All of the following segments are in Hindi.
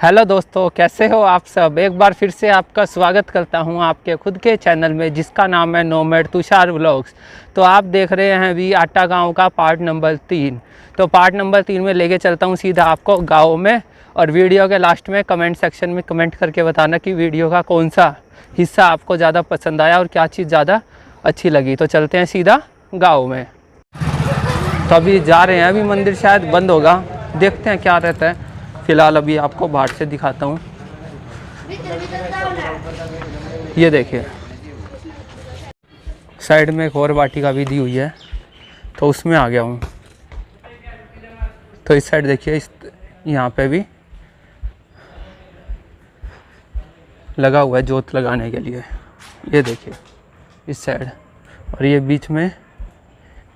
हेलो दोस्तों, कैसे हो आप सब। एक बार फिर से आपका स्वागत करता हूं आपके खुद के चैनल में जिसका नाम है नोमैड तुषार व्लॉग्स। तो आप देख रहे हैं अभी आटा गांव का पार्ट नंबर 3। तो पार्ट नंबर 3 में लेके चलता हूं सीधा आपको गांव में। और वीडियो के लास्ट में कमेंट सेक्शन में कमेंट करके बताना कि वीडियो का कौन सा हिस्सा आपको ज़्यादा पसंद आया और क्या चीज़ ज़्यादा अच्छी लगी। तो चलते हैं सीधा गाँव में। तो अभी जा रहे हैं, अभी मंदिर शायद बंद होगा, देखते हैं क्या रहता है। फिलहाल अभी आपको बाहर से दिखाता हूँ। ये देखिए साइड में एक और वाटिका भी दी हुई है, तो उसमें आ गया हूँ। तो इस साइड देखिए, इस यहाँ पे भी लगा हुआ है जोत लगाने के लिए। ये देखिए इस साइड, और ये बीच में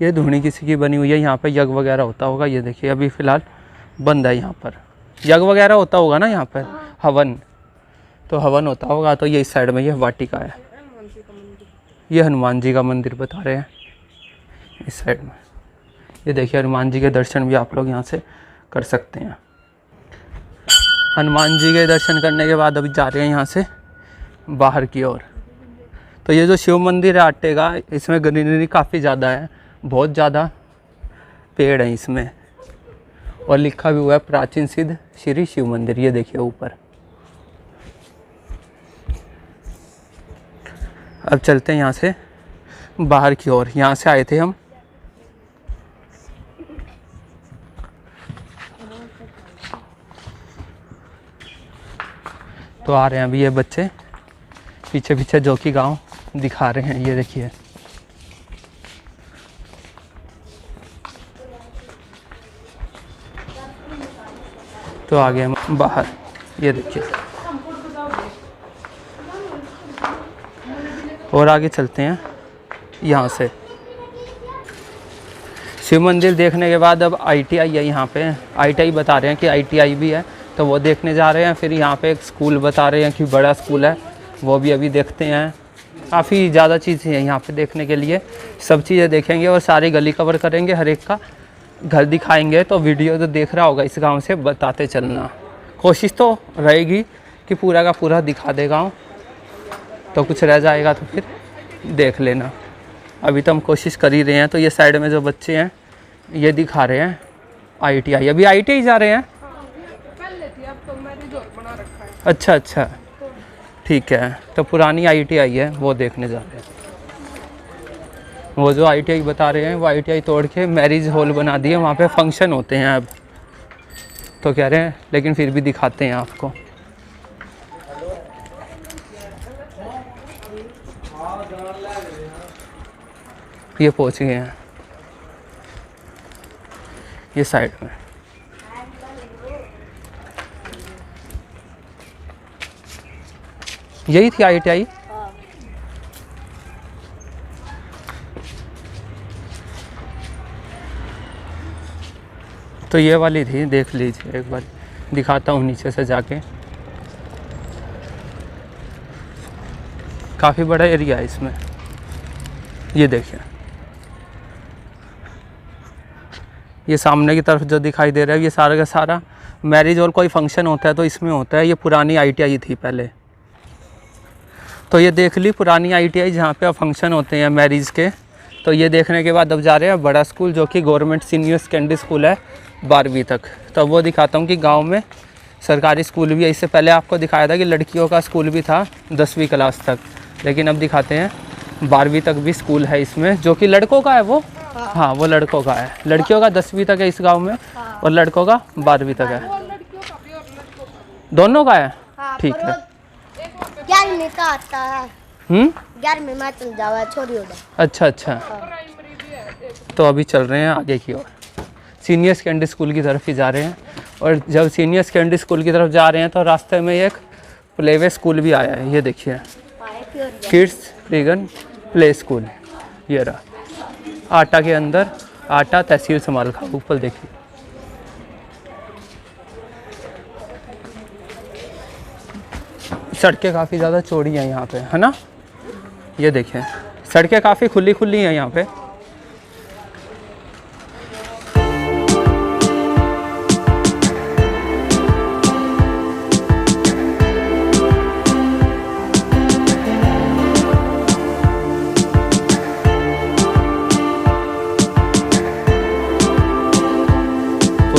ये धूनी किसी की बनी हुई है। यहाँ पे यज्ञ वगैरह होता होगा। ये देखिए अभी फ़िलहाल बंद है। यहाँ पर यज्ञ वगैरह होता होगा ना, यहाँ पर हवन, तो हवन होता होगा। तो ये इस साइड में ये वाटिका है। ये हनुमान जी का मंदिर बता रहे हैं इस साइड में। ये देखिए हनुमान जी के दर्शन भी आप लोग यहाँ से कर सकते हैं। हनुमान जी के दर्शन करने के बाद अभी जा रहे हैं यहाँ से बाहर की ओर। तो ये जो शिव मंदिर है आटे का, इसमें ग्रीनरी काफ़ी ज़्यादा है, बहुत ज़्यादा पेड़ हैं इसमें, और लिखा भी हुआ है प्राचीन सिद्ध श्री शिव मंदिर। ये देखिए ऊपर। अब चलते हैं यहाँ से बाहर की ओर। यहाँ से आए थे हम। तो आ रहे हैं अभी ये बच्चे पीछे पीछे, जो कि गांव दिखा रहे हैं। ये देखिए तो आ गए हम बाहर। ये देखिए और आगे चलते हैं यहाँ से। शिव मंदिर देखने के बाद अब ITI है यहाँ पे। ITI बता रहे हैं कि ITI भी है, तो वो देखने जा रहे हैं। फिर यहाँ पे एक स्कूल बता रहे हैं कि बड़ा स्कूल है, वो भी अभी देखते हैं। काफ़ी ज़्यादा चीज़ें हैं यहाँ पे देखने के लिए, सब चीज़ें देखेंगे और सारी गली कवर करेंगे, हर एक का घर दिखाएंगे। तो वीडियो तो देख रहा होगा इस गांव से बताते चलना, कोशिश तो रहेगी कि पूरा का पूरा दिखा दे गाँव। तो कुछ रह जाएगा तो फिर देख लेना। अभी तो हम कोशिश कर ही रहे हैं। तो ये साइड में जो बच्चे हैं ये दिखा रहे हैं ITI। अभी ITI जा रहे हैं। अच्छा अच्छा, ठीक है। तो पुरानी ITI है, वो देखने जा रहे हैं। वो जो ITI बता रहे हैं वो ITI तोड़ के मैरिज हॉल बना दिए, वहाँ पे फंक्शन होते हैं अब। तो कह रहे हैं, लेकिन फिर भी दिखाते हैं आपको। ये पहुँच गए हैं ये साइड में। यही थी ITI। तो ये वाली थी, देख लीजिए एक बार, दिखाता हूँ नीचे से जाके। काफ़ी बड़ा एरिया है इसमें। ये देखिए ये सामने की तरफ जो दिखाई दे रहा है, ये सारा का सारा मैरिज और कोई फंक्शन होता है तो इसमें होता है। ये पुरानी ITI थी पहले। तो ये देख ली पुरानी ITI जहाँ पे अब फंक्शन होते हैं मैरिज के। तो ये देखने के बाद अब जा रहे हैं बड़ा स्कूल, जो कि गवर्नमेंट सीनियर सेकेंडरी स्कूल है 12वीं तक। तो वो दिखाता हूँ कि गांव में सरकारी स्कूल भी है। इससे पहले आपको दिखाया था कि लड़कियों का स्कूल भी था 10वीं क्लास तक, लेकिन अब दिखाते हैं 12वीं तक भी स्कूल है इसमें, जो कि लड़कों का है वो। हाँ वो लड़कों का है। लड़कियों का 10वीं तक है इस गाँव में, और लड़कों का 12वीं तक है। दोनों का है, ठीक है। 11वीं का आता है। 11वीं में चल जावा छोरी हो। अच्छा अच्छा। तो अभी चल रहे हैं आगे की ओर, सीनियर सेकेंडरी स्कूल की तरफ ही जा रहे हैं। और जब सीनियर सेकेंडरी स्कूल की तरफ जा रहे हैं तो रास्ते में एक प्लेवे स्कूल भी आया है। ये देखिए किड्स फ्रीगन प्ले स्कूल। ये रहा आटा के अंदर, आटा तहसील समाल का ऊपर देखिए। सड़कें काफ़ी ज़्यादा चौड़ी हैं यहाँ पे, है ना। ये देखिए सड़कें काफ़ी खुली खुली हैं यहाँ पे।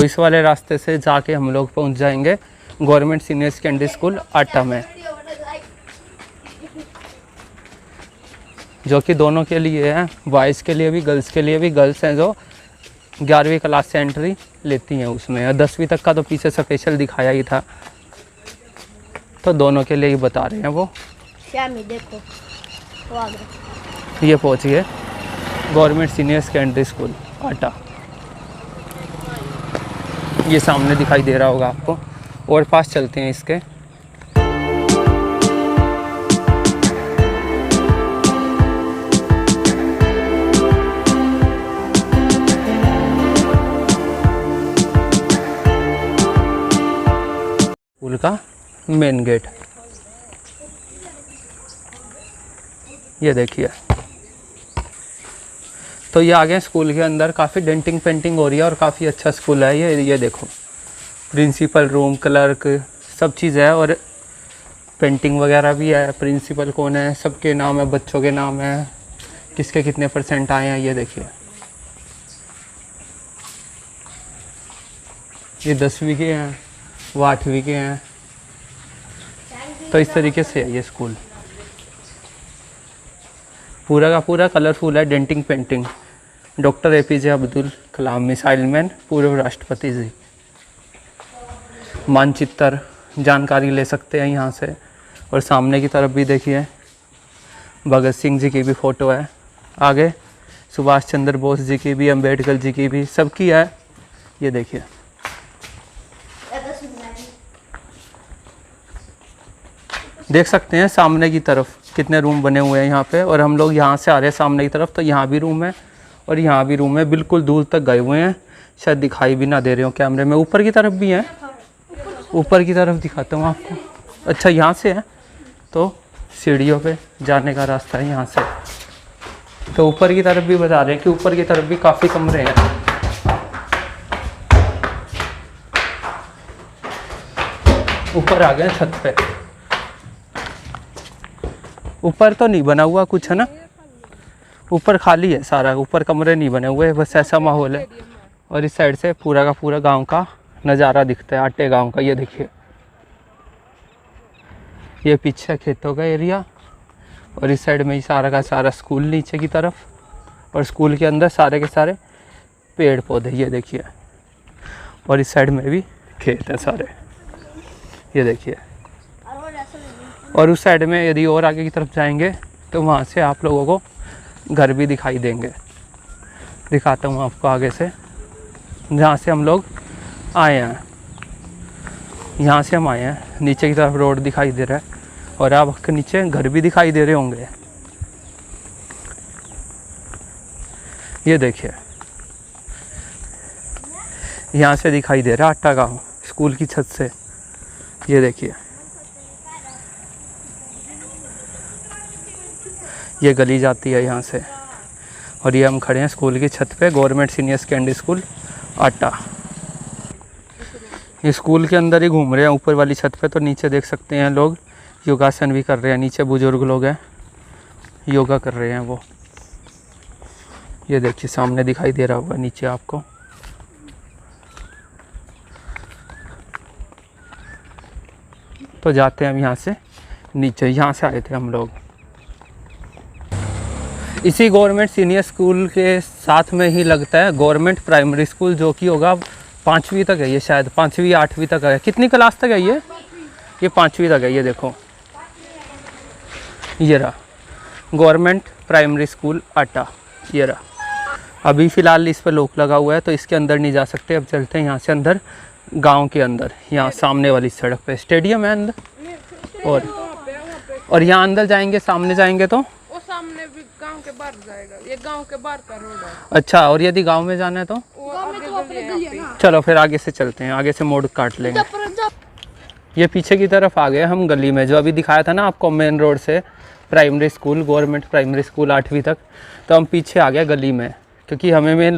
तो इस वाले रास्ते से जाके हम लोग पहुंच जाएंगे गवर्नमेंट सीनियर सेकेंडरी स्कूल आटा में, जो कि दोनों के लिए है, बॉयज़ के लिए भी गर्ल्स के लिए भी। गर्ल्स हैं जो 11वीं क्लास से एंट्री लेती हैं उसमें, और 10वीं तक का तो पीछे स्पेशल दिखाया ही था, तो दोनों के लिए ही बता रहे हैं वो। श्यामी देखो वो आ गए। ये पहुँच गए गवर्नमेंट सीनियर सेकेंडरी स्कूल आटा, ये सामने दिखाई दे रहा होगा आपको। और पास चलते हैं इसके। स्कूल का मेन गेट ये देखिए। तो ये आ गए स्कूल के अंदर, काफ़ी डेंटिंग पेंटिंग हो रही है और काफ़ी अच्छा स्कूल है ये देखो। प्रिंसिपल रूम, क्लर्क, सब चीज़ है और पेंटिंग वगैरह भी है। प्रिंसिपल कौन है, सबके नाम है, बच्चों के नाम है, किसके कितने % आए हैं ये देखिए। ये 10वीं के हैं, वो 8वीं के हैं। तो इस तरीके से है ये स्कूल, पूरा का पूरा कलरफुल है, denting painting. Doctor APJ Abdul Kalam, missile man, पूर्व राष्ट्रपति जी। मानचित्र जानकारी ले सकते हैं यहाँ से। और सामने की तरफ भी देखिए भगत सिंह जी की भी फ़ोटो है, आगे सुभाष चंद्र बोस जी की भी, अम्बेडकर जी की भी, सबकी है। ये देखिए देख सकते हैं सामने की तरफ कितने रूम बने हुए हैं यहाँ पे। और हम लोग यहाँ से आ रहे हैं सामने की तरफ, तो यहाँ भी रूम है और यहाँ भी रूम है, बिल्कुल दूर तक गए हुए हैं, शायद दिखाई भी ना दे रहे हो कैमरे में। ऊपर की तरफ भी है, ऊपर की तरफ दिखाता हूँ आपको। अच्छा यहाँ से है, तो सीढ़ियों पे जाने का रास्ता है यहाँ से। तो ऊपर की तरफ भी बता रहे हैं कि ऊपर की तरफ भी काफ़ी कमरे हैं। ऊपर आ गए छत पे। ऊपर तो नहीं बना हुआ कुछ है ना, ऊपर खाली है सारा, ऊपर कमरे नहीं बने हुए, बस ऐसा माहौल है। और इस साइड से पूरा का पूरा गांव का नज़ारा दिखता है, आटे गांव का। ये देखिए, ये पीछे खेतों का एरिया और इस साइड में ही सारा का सारा स्कूल नीचे की तरफ, और स्कूल के अंदर सारे के सारे पेड़ पौधे ये देखिए। और इस साइड में भी खेत है सारे, ये देखिए। और उस साइड में यदि और आगे की तरफ जाएंगे तो वहाँ से आप लोगों को घर भी दिखाई देंगे। दिखाता हूँ आपको आगे से, जहाँ से हम लोग आए हैं। यहाँ से हम आए हैं, नीचे की तरफ रोड दिखाई दे रहा है और आपके नीचे घर भी दिखाई दे रहे होंगे। ये देखिए, यहाँ से दिखाई दे रहा है आटा गाँव स्कूल की छत से। ये देखिए, ये गली जाती है यहाँ से। और ये हम खड़े हैं स्कूल की छत पे, गवर्नमेंट सीनियर सेकेंडरी स्कूल आटा। ये स्कूल के अंदर ही घूम रहे हैं ऊपर वाली छत पे। तो नीचे देख सकते हैं लोग योगासन भी कर रहे हैं, नीचे बुजुर्ग लोग हैं, योगा कर रहे हैं वो। ये देखिए सामने दिखाई दे रहा होगा नीचे आपको। तो जाते हैं हम यहाँ से नीचे, यहाँ से आए थे हम लोग। इसी गवर्नमेंट सीनियर स्कूल के साथ में ही लगता है गवर्नमेंट प्राइमरी स्कूल, जो कि होगा 5वीं तक है ये, शायद 5वीं 8वीं तक है। कितनी क्लास तक है ये 5वीं तक है। ये देखो, ये रहा गवर्नमेंट प्राइमरी स्कूल आटा, ये रहा। अभी फ़िलहाल इस पर लॉक लगा हुआ है तो इसके अंदर नहीं जा सकते। अब चलते हैं यहाँ से अंदर, गांव के अंदर। यहाँ सामने वाली सड़क पे स्टेडियम है अंदर, और यहाँ अंदर जाएंगे, सामने जाएंगे तो वो सामने भी गांव के बाहर जाएगा, ये गांव के बाहर का रोड है। अच्छा, और यदि गांव में जाना है तो चलो फिर आगे से चलते हैं, आगे से मोड़ काट लेंगे। ये पीछे की तरफ आ गए हम गली में, जो अभी दिखाया था ना आपको मेन रोड से primary school, government primary school 8वीं तक। तो हम पीछे आ गए गली में, क्योंकि हमें मेन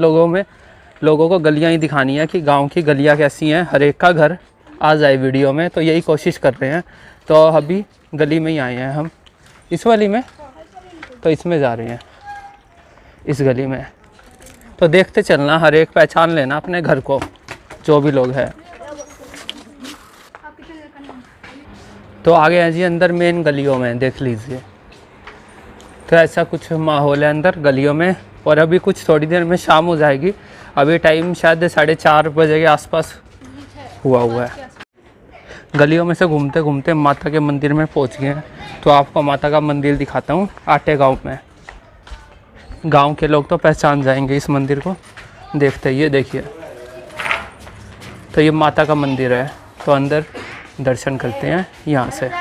लोगों को गलियाँ ही दिखानी है कि गाँव की गलियाँ कैसी हैं, हर एक का घर आ जाए वीडियो में। तो यही कोशिश कर रहे हैं। तो अभी गली में ही आए हैं हम, इस वाली में, तो इसमें जा रहे हैं, इस गली में। तो देखते चलना, हर एक पहचान लेना अपने घर को। जो भी लोग हैं। तो आ गए हैं जी अंदर मेन गलियों में, देख लीजिए। तो ऐसा कुछ माहौल है अंदर गलियों में। और अभी कुछ थोड़ी देर में शाम हो जाएगी। अभी टाइम शायद 4:30 बजे के आसपास हुआ है। गलियों में से घूमते घूमते माता के मंदिर में पहुंच गए हैं। तो आपको माता का मंदिर दिखाता हूँ आटे गांव में। गांव के लोग तो पहचान जाएंगे इस मंदिर को देखते ही। ये देखिए, तो ये माता का मंदिर है। तो अंदर दर्शन करते हैं यहाँ से।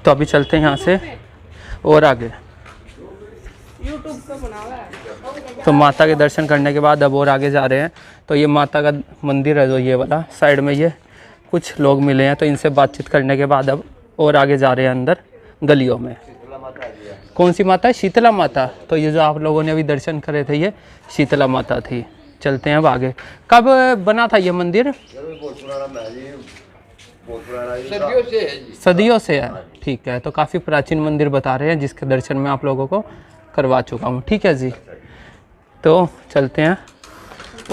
तो अभी चलते हैं यहाँ से और आगे। यूट्यूब पे बनावा है। तो माता के दर्शन करने के बाद अब और आगे जा रहे हैं। तो ये माता का मंदिर है जो ये वाला साइड में, ये कुछ लोग मिले हैं। तो इनसे बातचीत करने के बाद अब और आगे जा रहे हैं अंदर गलियों में। कौन सी माता है? शीतला माता। तो ये जो आप लोगों ने अभी दर्शन करे थे ये शीतला माता थी। चलते हैं अब आगे। कब बना था ये मंदिर? सदियों से है। ठीक है, तो काफ़ी प्राचीन मंदिर बता रहे हैं जिसके दर्शन मैं आप लोगों को करवा चुका हूँ। ठीक है जी, तो चलते हैं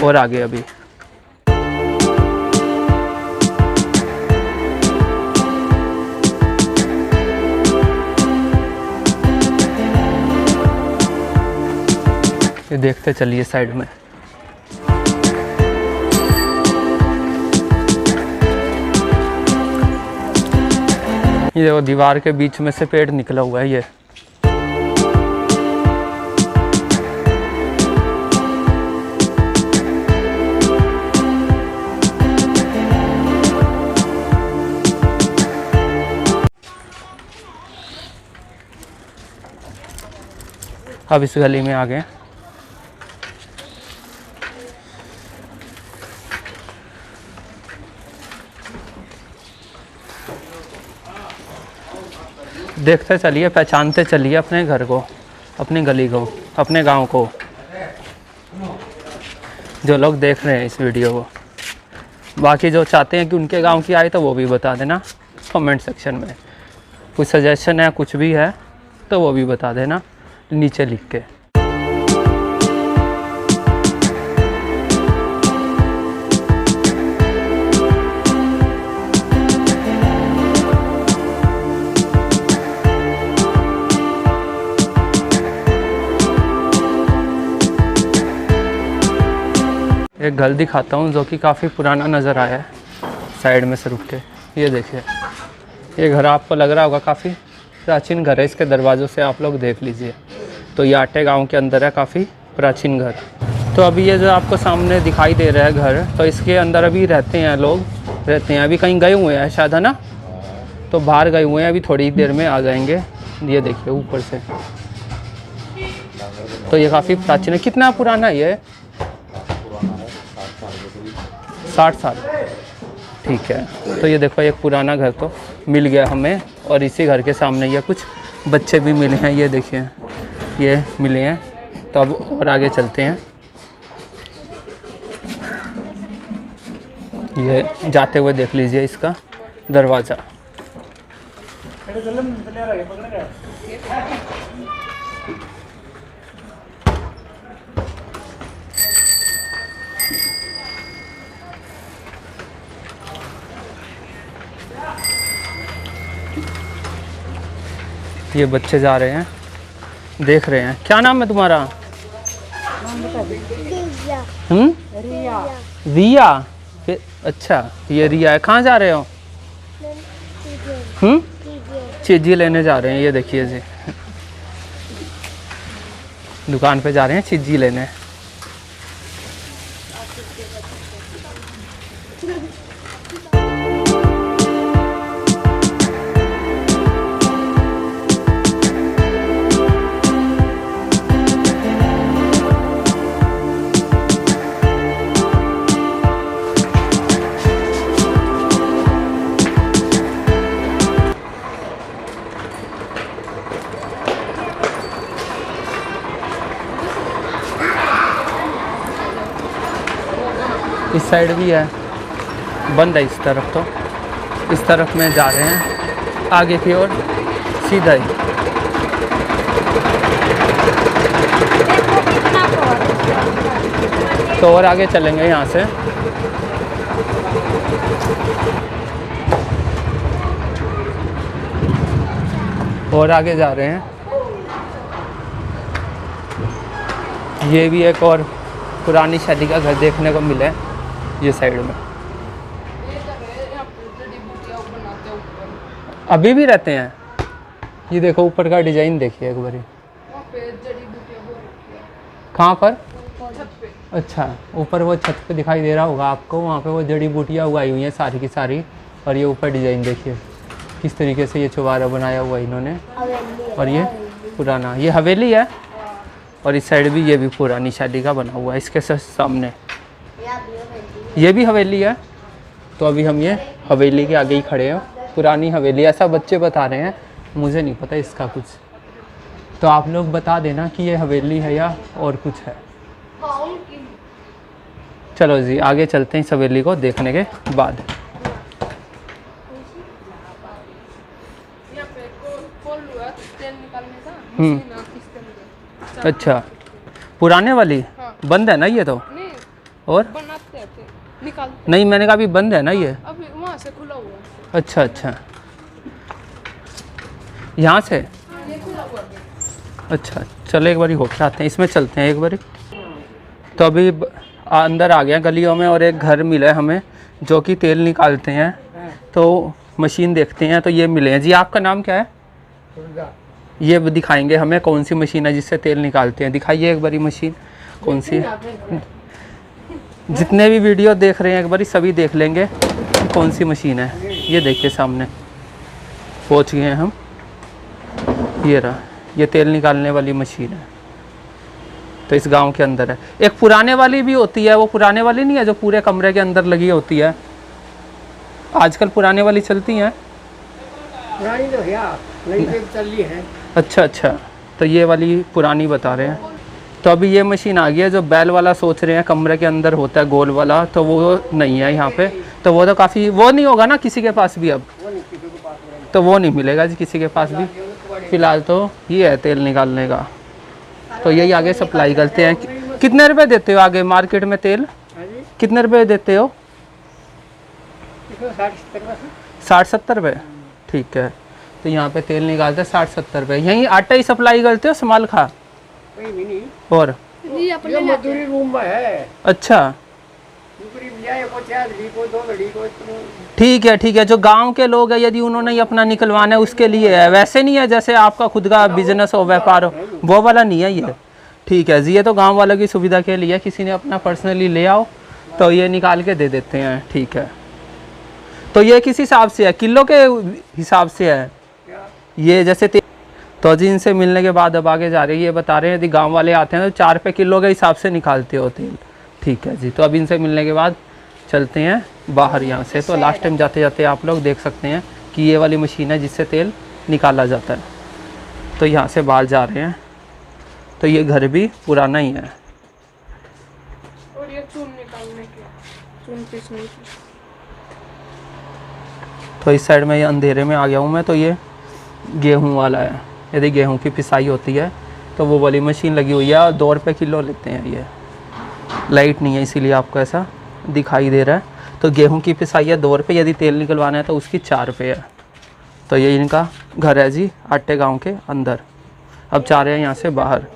और आगे अभी। ये देखते चलिए साइड में। ये देखो दीवार के बीच में से पेड़ निकला हुआ है ये। अब इस गली में आ गए। देखते चलिए, पहचानते चलिए अपने घर को, अपनी गली को, अपने गांव को। जो लोग देख रहे हैं इस वीडियो को, बाकी जो चाहते हैं कि उनके गांव की आए तो वो भी बता देना कमेंट सेक्शन में। कुछ सजेशन है, कुछ भी है तो वो भी बता देना नीचे लिख के। एक घर दिखाता हूँ जो कि काफ़ी पुराना नज़र आया है साइड में से रुक के। ये देखिए, ये घर आपको लग रहा होगा काफ़ी प्राचीन घर है। इसके दरवाज़ों से आप लोग देख लीजिए। तो ये आटे गांव के अंदर है काफ़ी प्राचीन घर। तो अभी ये जो आपको सामने दिखाई दे रहा है घर, तो इसके अंदर अभी रहते हैं लोग, रहते हैं। अभी कहीं गए हुए हैं शायद, है ना? तो बाहर गए हुए हैं, अभी थोड़ी देर में आ जाएंगे। ये देखिए ऊपर से। तो ये काफ़ी प्राचीन है। कितना पुराना है ये? 60 साल। ठीक है, तो ये देखो एक पुराना घर तो मिल गया हमें। और इसी घर के सामने ये कुछ बच्चे भी मिले हैं। ये देखिए, ये मिले हैं। तो अब और आगे चलते हैं। ये जाते हुए देख लीजिए इसका दरवाज़ा। ये बच्चे जा रहे हैं, देख रहे हैं। क्या नाम है तुम्हारा? रिया। अच्छा, ये रिया है। कहाँ जा रहे हो? चीज़ी लेने जा रहे हैं। ये देखिए जी, दुकान पे जा रहे हैं चीज़ी लेने। इस साइड भी है, बंद है इस तरफ। तो इस तरफ में जा रहे हैं। आगे की ओर सीधा ही। तो और आगे चलेंगे यहाँ से। और आगे जा रहे हैं। ये भी एक और पुरानी शादी का घर देखने को मिला है ये साइड में। अभी भी रहते हैं। ये देखो ऊपर का डिजाइन देखिए एक बारी। कहाँ पर? अच्छा, ऊपर वो छत पे दिखाई दे रहा होगा आपको, वहाँ पे वो जड़ी बूटियाँ उगाई हुई हैं सारी की सारी। और ये ऊपर डिजाइन देखिए किस तरीके से ये चुबारा बनाया हुआ है इन्होंने। और ये पुराना, ये हवेली है। और इस साइड भी ये भी पुरानी शादी का बना हुआ है इसके सामने। ये भी हवेली है। तो अभी हम ये हवेली के आगे ही खड़े हैं। पुरानी हवेली ऐसा बच्चे बता रहे हैं, मुझे नहीं पता इसका कुछ। तो आप लोग बता देना कि ये हवेली है या और कुछ है। चलो जी आगे चलते हैं इस हवेली को देखने के बाद। अच्छा, पुराने वाली? हाँ। बंद है ना ये तो? नहीं, और बनाते थे, निकालते। नहीं, मैंने कहा अभी बंद है ना ये? अभी वहाँ से खुला हुआ है। अच्छा अच्छा, यहाँ से? ये खुला हुआ है। अच्छा, चलो एक बारी होके आते हैं, इसमें चलते हैं एक बारी। तो अभी अंदर आ गया गलियों में और एक घर मिला है हमें जो कि तेल निकालते हैं। तो मशीन देखते हैं। तो ये मिले हैं जी। आपका नाम क्या है? ये दिखाएंगे हमें कौन सी मशीन है जिससे तेल निकालते हैं। दिखाइए एक बारी मशीन कौन सी है। जितने भी वीडियो देख रहे हैं एक बारी सभी देख लेंगे कौन सी मशीन है। ये देखिए सामने पहुंच गए हैं हम। ये रहा, ये तेल निकालने वाली मशीन है। तो इस गांव के अंदर है। एक पुराने वाली भी होती है, वो पुराने वाली नहीं है जो पूरे कमरे के अंदर लगी होती है। आजकल पुराने वाली चलती हैं। पुरानी तो है, नई पे चल रही है। अच्छा अच्छा, तो ये वाली पुरानी बता रहे हैं। तो अभी ये मशीन आ गई है जो बैल वाला सोच रहे हैं कमरे के अंदर होता है गोल वाला, तो वो नहीं है यहाँ पे। तो वो तो काफ़ी, वो नहीं होगा ना किसी के पास भी अब? तो वो नहीं मिलेगा जी किसी के पास भी। फिलहाल तो ये है तेल निकालने का। तो यही आगे सप्लाई करते हैं। कितने रुपए देते हो आगे मार्केट में तेल? कितने रुपए देते हो? 60-70 रुपये। ठीक है। तो यहाँ पे तेल निकालते हैं 60-70 रुपये। यहीं आटा ही सप्लाई करते हो समाल खा? और ये मजदूरी रूम में है। अच्छा ठीक है ठीक है। जो गांव के लोग हैं यदि उन्होंने अपना निकलवाना है उसके लिए है, वैसे नहीं है जैसे आपका खुद का बिजनेस हो व्यापार हो, वो वाला नहीं है ये। ठीक है जी, ये तो गांव वालों की सुविधा के लिए, किसी ने अपना पर्सनली ले आओ तो ये निकाल के दे देते हैं। ठीक है। तो ये किस हिसाब से है? किलो के हिसाब से है ये जैसे तो जी इनसे मिलने के बाद अब आगे जा रही है। ये बता रहे हैं यदि गाँव वाले आते हैं तो 4 रुपये किलो के हिसाब से निकालते हो तेल। ठीक है जी। तो अब इनसे मिलने के बाद चलते हैं बाहर यहाँ से। तो लास्ट टाइम जाते जाते आप लोग देख सकते हैं कि ये वाली मशीन है जिससे तेल निकाला जाता है। तो यहाँ से बाहर जा रहे हैं। तो ये घर भी पुराना ही है। और ये चून निकालने के, चून पीसने की। तो इस साइड में ये अंधेरे में आ गया हूँ मैं। तो ये गेहूँ वाला है। यदि गेहूँ की पिसाई होती है तो वो वाली मशीन लगी हुई है और 2 रुपये किलो लेते हैं। ये लाइट नहीं है इसीलिए आपको ऐसा दिखाई दे रहा है। तो गेहूं की पिसाई है 2 रुपये, यदि तेल निकलवाना है तो उसकी 4 रुपये है। तो ये इनका घर है जी आटे गांव के अंदर। अब जा रहे हैं यहाँ से बाहर।